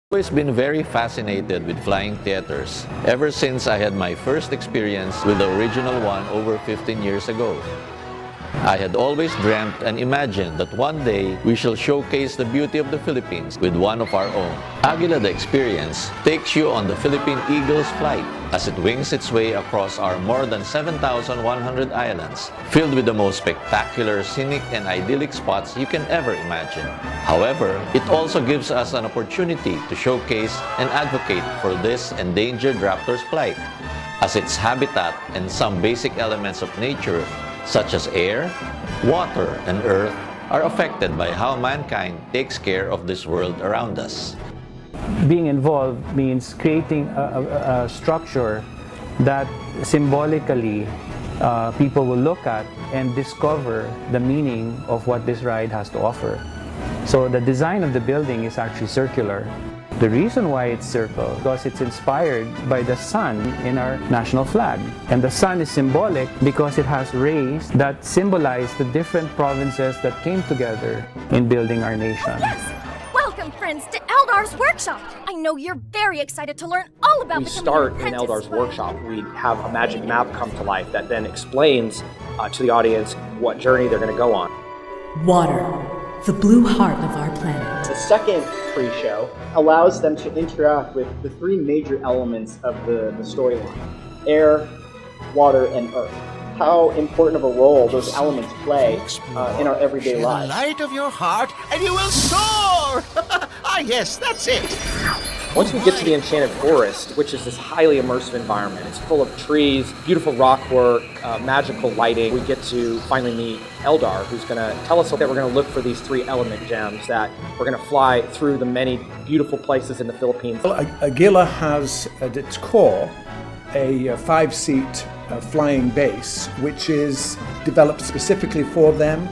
Always been very fascinated with flying theaters ever since I had my first experience with the original one over 15 years ago. I had always dreamt and imagined that one day we shall showcase the beauty of the Philippines with one of our own. Aguila the Experience takes you on the Philippine Eagle's flight as it wings its way across our more than 7,100 islands, filled with the most spectacular, scenic, and idyllic spots you can ever imagine. However, it also gives us an opportunity to showcase and advocate for this endangered raptor's plight, as its habitat and some basic elements of nature such as air, water, and earth are affected by how mankind takes care of this world around us. Being involved means creating a structure that symbolically people will look at and discover the meaning of what this ride has to offer. So the design of the building is actually circular. The reason why it's circle is because it's inspired by the sun in our national flag. And the sun is symbolic because it has rays that symbolize the different provinces that came together in building our nation. Yes! Welcome, friends, to Eldar's Workshop. I know you're very excited to learn all about We start in Eldar's Workshop. We have a magic map come to life that then explains to the audience what journey they're going to go on. Water, the blue heart of our planet. The second pre-show allows them to interact with the three major elements of the storyline: air, water, and earth. How important of a role those elements play in our everyday lives. The light of your heart and you will soar! Ah yes, that's it! Once we get to the Enchanted Forest, which is this highly immersive environment, it's full of trees, beautiful rock work, magical lighting, we get to finally meet Eldar, who's going to tell us that we're going to look for these three element gems, that we're going to fly through the many beautiful places in the Philippines. Well, Aguila has at its core a five-seat flying base, which is developed specifically for them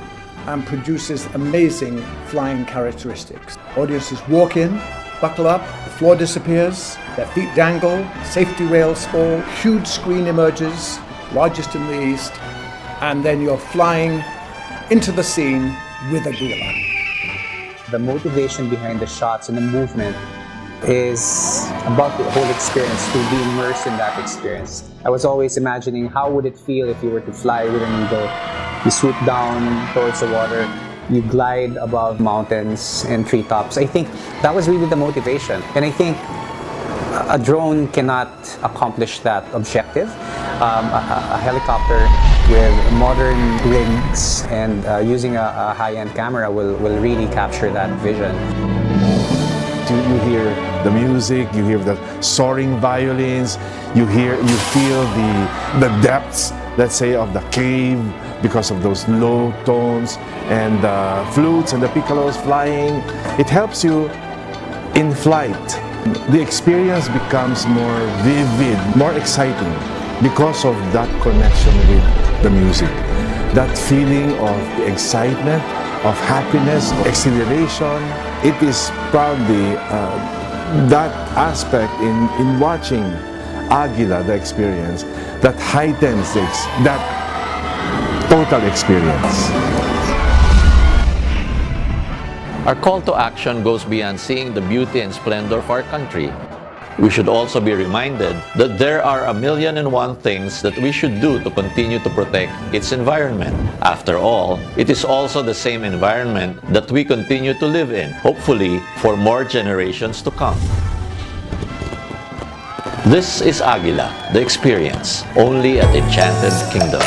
and produces amazing flying characteristics. Audiences walk in, buckle up, the floor disappears, their feet dangle, safety rails fall, huge screen emerges, largest in the East, and then you're flying into the scene with Aguila. The motivation behind the shots and the movement is about the whole experience, to be immersed in that experience. I was always imagining how would it feel if you were to fly with an eagle. You swoop down towards the water, you glide above mountains and treetops. I think that was really the motivation. And I think a drone cannot accomplish that objective. A helicopter with modern rigs and using a high-end camera will really capture that vision. You hear the music, you hear the soaring violins, you feel the depths, let's say, of the cave because of those low tones and the flutes and the piccolos flying. It helps you in flight. The experience becomes more vivid, more exciting because of that connection with the music. That feeling of excitement, of happiness, of exhilaration. It is probably that aspect in watching Aguila, the experience, that heightens that total experience. Our call to action goes beyond seeing the beauty and splendor of our country. We should also be reminded that there are 1,000,001 things that we should do to continue to protect its environment. After all, it is also the same environment that we continue to live in, hopefully for more generations to come. This is Aguila, the Experience, only at Enchanted Kingdom.